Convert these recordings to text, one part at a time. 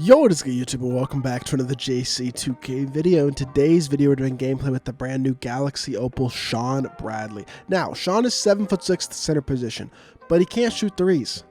Yo, what is good, YouTube, and welcome back to another JC2K video. In today's video, we're doing gameplay with the brand new Galaxy Opal Shawn Bradley. Now, Shawn is 7'6" center position, but he can't shoot threes.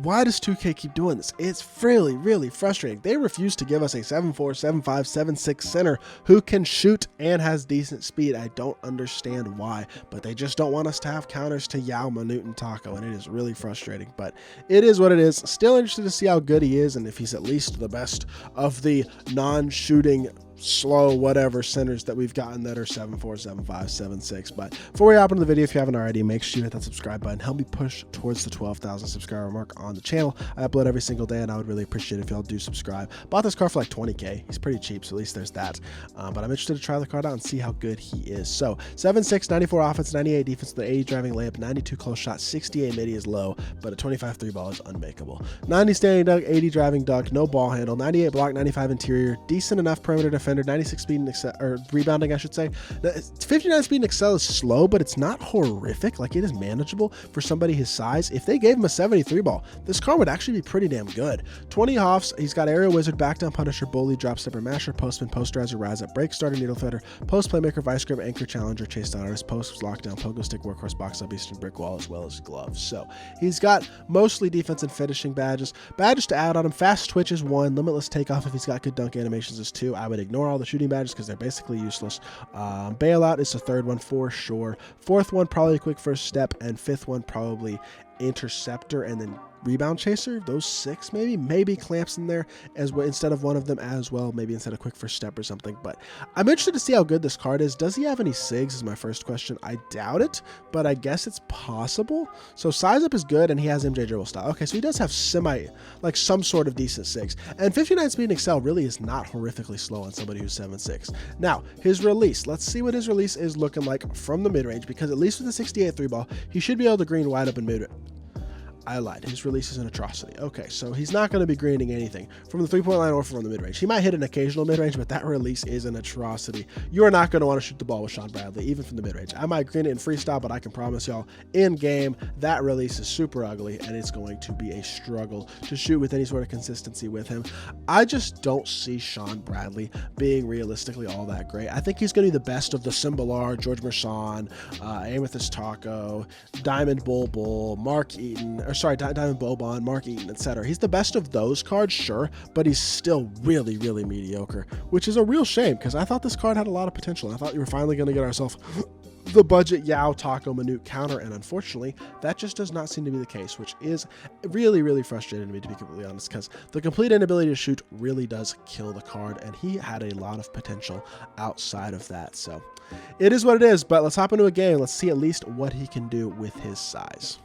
Why does 2K keep doing this? It's really frustrating. They refuse to give us a 7'4", 7'5", 7'6" center who can shoot and has decent speed. I don't understand why, but they just don't want us to have counters to Yao, Manute, and Taco, and it is really frustrating, but it is what it is. Still interested to see how good he is and if he's at least the best of the non-shooting slow whatever centers that we've gotten that are 7'4", 7'5", 7'6". But before we hop into the video, if you haven't already, make sure you hit that subscribe button. Help me push towards the 12,000 subscriber mark on the channel. I upload every single day, and I would really appreciate it if y'all do subscribe. Bought this car for like 20K. He's pretty cheap, so at least there's that. But I'm interested to try the card out and see how good he is. So 7'6", 94 offense, 98 defense, with an 80 driving layup, 92 close shot, 68 midi is low, but a 25 3 ball is unmakeable. 90 standing dunk, 80 driving dunk, no ball handle, 98 block, 95 interior, decent enough perimeter defender, 96 speed and excel, or rebounding, I should say. 59 speed and excel is slow, but it's not horrific. Like, it is manageable for somebody his size. If they gave him a 73 ball, this car would actually be pretty damn good. 20 hoffs. He's got aerial wizard, back down punisher, bully, drop stepper, masher, postman, posterizer, rise up, break starter, needle fetter, post playmaker, vice grip, anchor, challenger, chase down artist, post lockdown, pogo stick, workhorse, box up, eastern brick wall, as well as gloves. So he's got mostly defense and finishing badges. Badges to add on him: fast twitch is 1, limitless takeoff if he's got good dunk animations is 2. I would ignore all the shooting badges because they're basically useless. Bailout is the third one for sure. Fourth one, probably a quick first step, and fifth one, probably interceptor and then rebound chaser. Those 6 maybe clamps in there as well instead of one of them as well, maybe instead of quick first step or something. But I'm interested to see how good this card is. Does he have any SIGs is my first question. I doubt it, but I guess it's possible. So size up is good, and he has MJ dribble style. Okay, so he does have some sort of decent SIGs, and 59 speed and excel really is not horrifically slow on somebody who's 7'6". Now his release, let's see what his release is looking like from the mid-range, because at least with the 68 3 ball he should be able to green wide open mid. I lied. His release is an atrocity. Okay, so he's not going to be greening anything from the three-point line or from the mid-range. He might hit an occasional mid-range, but that release is an atrocity. You are not going to want to shoot the ball with Shawn Bradley, even from the mid-range. I might green it in freestyle, but I can promise y'all, in-game, that release is super ugly, and it's going to be a struggle to shoot with any sort of consistency with him. I just don't see Shawn Bradley being realistically all that great. I think he's going to be the best of the Cymbalar, George Mershon, Amethyst Taco, Diamond Bull, Mark Eaton, Diamond Bobon, Mark Eaton, etc. He's the best of those cards, sure, but he's still really mediocre, which is a real shame because I thought this card had a lot of potential. I thought we were finally going to get ourselves the budget Yao, Taco, Manute counter, and unfortunately, that just does not seem to be the case, which is really frustrating to me, to be completely honest, because the complete inability to shoot really does kill the card, and he had a lot of potential outside of that. So it is what it is, but let's hop into a game. Let's see at least what he can do with his size.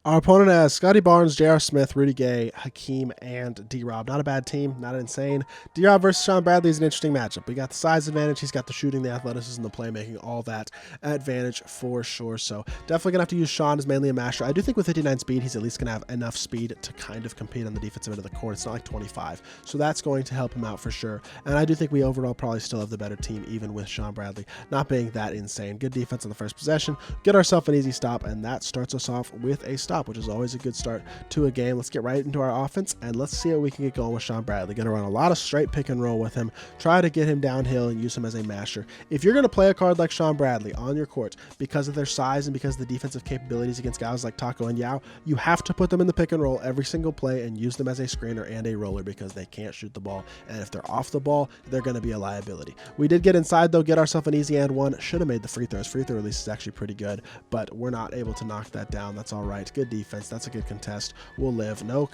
Our opponent has Scotty Barnes, J.R. Smith, Rudy Gay, Hakeem, and D-Rob. Not a bad team, not insane. D-Rob versus Shawn Bradley is an interesting matchup. We got the size advantage, he's got the shooting, the athleticism, the playmaking, all that advantage for sure. So definitely gonna have to use Shawn as mainly a masher. I do think with 59 speed, he's at least gonna have enough speed to kind of compete on the defensive end of the court. It's not like 25, so that's going to help him out for sure. And I do think we overall probably still have the better team, even with Shawn Bradley not being that insane. Good defense on the first possession, get ourselves an easy stop, and that starts us off with a stop, which is always a good start to a game. Let's get right into our offense and let's see what we can get going with Shawn Bradley. Gonna run a lot of straight pick and roll with him, try to get him downhill and use him as a masher. If you're gonna play a card like Shawn Bradley on your court because of their size and because of the defensive capabilities against guys like Taco and Yao, you have to put them in the pick and roll every single play and use them as a screener and a roller because they can't shoot the ball, and if they're off the ball, they're gonna be a liability. We did get inside though, get ourselves an easy and one. Should have made the free throws. Free throw release is actually pretty good, but we're not able to knock that down. That's all right. Good defense. That's a good contest. We'll live. No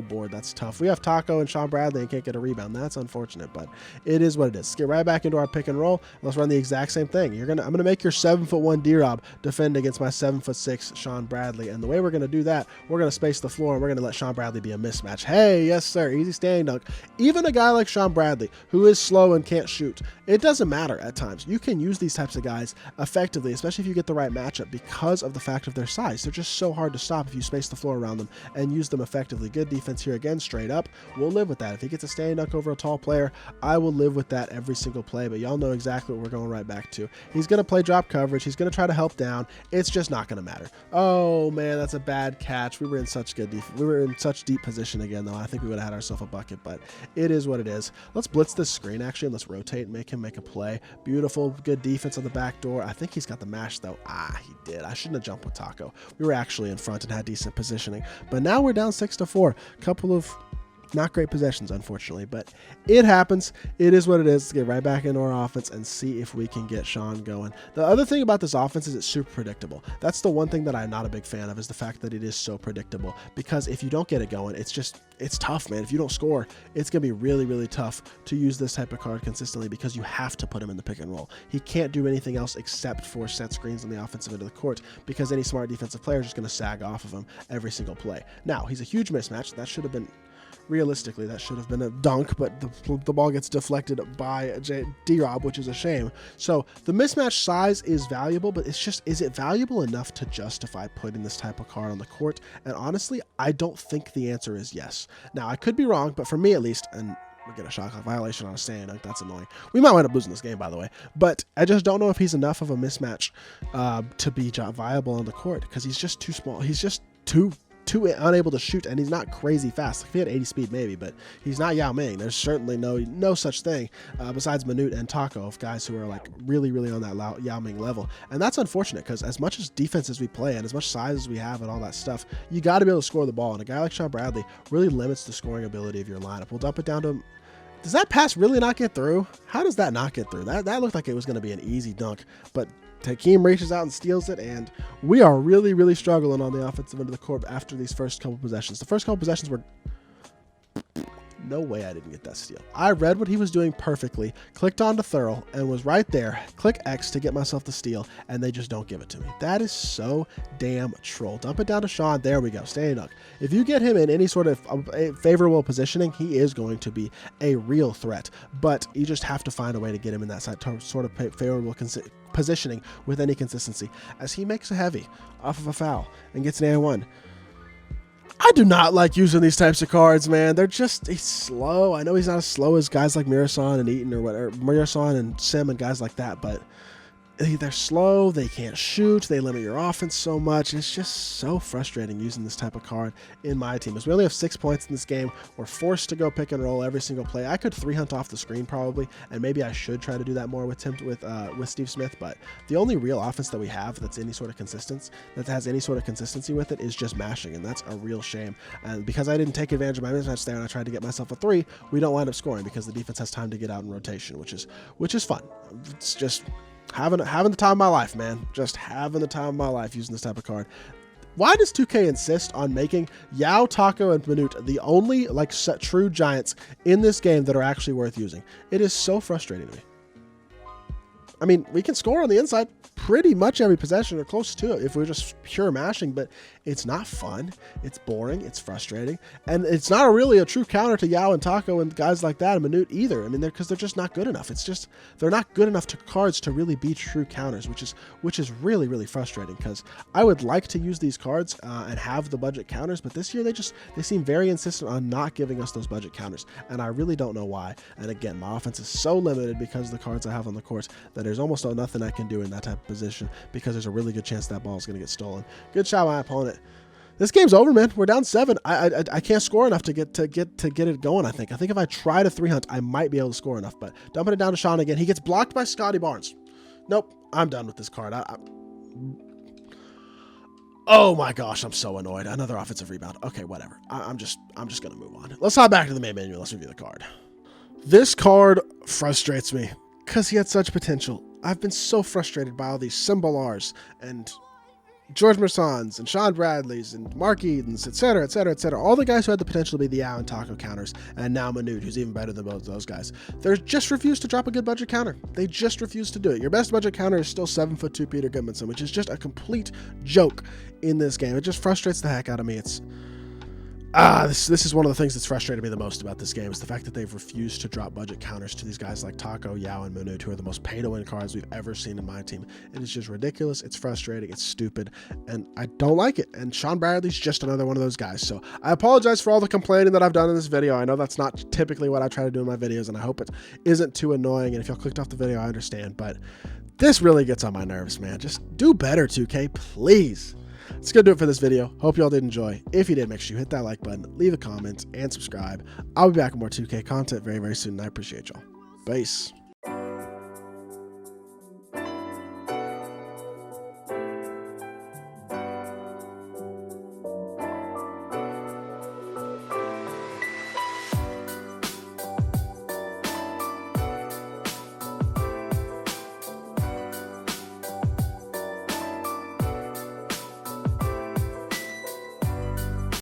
board. That's tough. We have Taco and Shawn Bradley and can't get a rebound. That's unfortunate, but it is what it is. Let's get right back into our pick and roll. Let's run the exact same thing. I'm gonna make your 7'1" D-Rob defend against my 7'6" Shawn Bradley, and the way we're gonna do that, we're gonna space the floor and we're gonna let Shawn Bradley be a mismatch. Hey, yes sir, easy standing dunk. Even a guy like Shawn Bradley, who is slow and can't shoot, it doesn't matter at times. You can use these types of guys effectively, especially if you get the right matchup, because of the fact of their size. They're just just so hard to stop if you space the floor around them and use them effectively. Good defense here again, straight up. We'll live with that. If he gets a standing dunk over a tall player, I will live with that every single play, but y'all know exactly what we're going right back to. He's going to play drop coverage. He's going to try to help down. It's just not going to matter. Oh, man, that's a bad catch. We were in such good defense. We were in such deep position again, though. I think we would have had ourselves a bucket, but it is what it is. Let's blitz this screen, actually, and let's rotate and make him make a play. Beautiful, good defense on the back door. I think he's got the mash, though. He did. I shouldn't have jumped with Taco. We were actually in front and had decent positioning, but now we're down 6-4. Couple of not great possessions, unfortunately, but it happens. It is what it is. Let's get right back into our offense and see if we can get Shawn going. The other thing about this offense is it's super predictable. That's the one thing that I'm not a big fan of, is the fact that it is so predictable, because if you don't get it going, it's tough, man. If you don't score, it's going to be really, really tough to use this type of card consistently, because you have to put him in the pick and roll. He can't do anything else except for set screens on the offensive end of the court, because any smart defensive player is just going to sag off of him every single play. Now, he's a huge mismatch. That should have been... Realistically, that should have been a dunk, but the ball gets deflected by D-Rob, which is a shame. So the mismatch size is valuable, but it's just, is it valuable enough to justify putting this type of card on the court? And honestly, I don't think the answer is yes. Now, I could be wrong, but for me at least, and we get a shot clock violation on a standing dunk. That's annoying. We might wind up losing this game, by the way. But I just don't know if he's enough of a mismatch to be viable on the court, because he's just too small. He's just too unable to shoot, and he's not crazy fast. If he had 80 speed, maybe, but he's not Yao Ming. There's certainly no such thing besides Manute and Taco, of guys who are like really, really on that Yao Ming level. And that's unfortunate, because as much as defense as we play and as much size as we have and all that stuff, you got to be able to score the ball. And a guy like Shawn Bradley really limits the scoring ability of your lineup. We'll dump it down to him. Does that pass really not get through? How does that not get through? That looked like it was going to be an easy dunk, but Takeem reaches out and steals it, and we are really, really struggling on the offensive end of the court after these first couple possessions. The first couple possessions were... No way I didn't get that steal. I read what he was doing perfectly, clicked on to Thurl, and was right there. Click X to get myself the steal, and they just don't give it to me. That is so damn troll. Dump it down to Shawn. There we go. Standing dunk. If you get him in any sort of favorable positioning, he is going to be a real threat, but you just have to find a way to get him in that sort of favorable positioning with any consistency, as he makes a heavy off of a foul and gets an A1. I do not like using these types of cards, man. He's slow. I know he's not as slow as guys like Mirasan and Eaton or whatever, Mirasan and Sim and guys like that, but they're slow, they can't shoot, they limit your offense so much. It's just so frustrating using this type of card in my team. As we only have 6 points in this game, we're forced to go pick and roll every single play. I could 3-hunt off the screen probably, and maybe I should try to do that more with Steve Smith, but the only real offense that we have that's any sort of consistency, that has any sort of consistency with it, is just mashing, and that's a real shame. And because I didn't take advantage of my mismatch there and I tried to get myself a 3, we don't wind up scoring because the defense has time to get out in rotation, which is fun. It's just having the time of my life, man. Just having the time of my life using this type of card. Why does 2K insist on making Yao, Taco, and Manute the only true giants in this game that are actually worth using? It is so frustrating to me. I mean, we can score on the inside pretty much every possession or close to it if we're just pure mashing, but it's not fun. It's boring. It's frustrating. And it's not really a true counter to Yao and Taco and guys like that and Manute either. I mean, because they're just not good enough. It's just, they're not good enough to cards to really be true counters, which is really, really frustrating, because I would like to use these cards and have the budget counters, but this year they seem very insistent on not giving us those budget counters, and I really don't know why. And again, my offense is so limited because of the cards I have on the court that there's almost nothing I can do in that type of position, because there's a really good chance that ball is going to get stolen. Good shot by my opponent. This game's over, man. We're down 7. I can't score enough to get it going. I think if I try to 3-hunt, I might be able to score enough. But dumping it down to Shawn again. He gets blocked by Scotty Barnes. Nope, I'm done with this card. Oh my gosh, I'm so annoyed. Another offensive rebound. Okay, whatever. I'm just gonna move on. Let's hop back to the main menu. Let's review the card. This card frustrates me because he had such potential. I've been so frustrated by all these Symbol R's and George Mersons and Shawn Bradleys and Mark Edens, etc., etc., etc. All the guys who had the potential to be the Yao and Taco counters, and now Manute, who's even better than both those guys. They just refused to drop a good budget counter. They just refused to do it. Your best budget counter is still 7'2" Peter Goodmanson, which is just a complete joke in this game. It just frustrates the heck out of me. This is one of the things that's frustrated me the most about this game, is the fact that they've refused to drop budget counters to these guys like Taco, Yao, and Munu, who are the most pay-to-win cards we've ever seen in my team. It is just ridiculous, it's frustrating, it's stupid, and I don't like it. And Shawn Bradley's just another one of those guys. So I apologize for all the complaining that I've done in this video. I know that's not typically what I try to do in my videos, and I hope it isn't too annoying. And if y'all clicked off the video, I understand, but this really gets on my nerves, man. Just do better, 2K, please. It's gonna do it for this video. Hope y'all did enjoy. If you did, make sure you hit that like button, leave a comment, and subscribe. I'll be back with more 2K content very, very soon, and I appreciate y'all. Peace.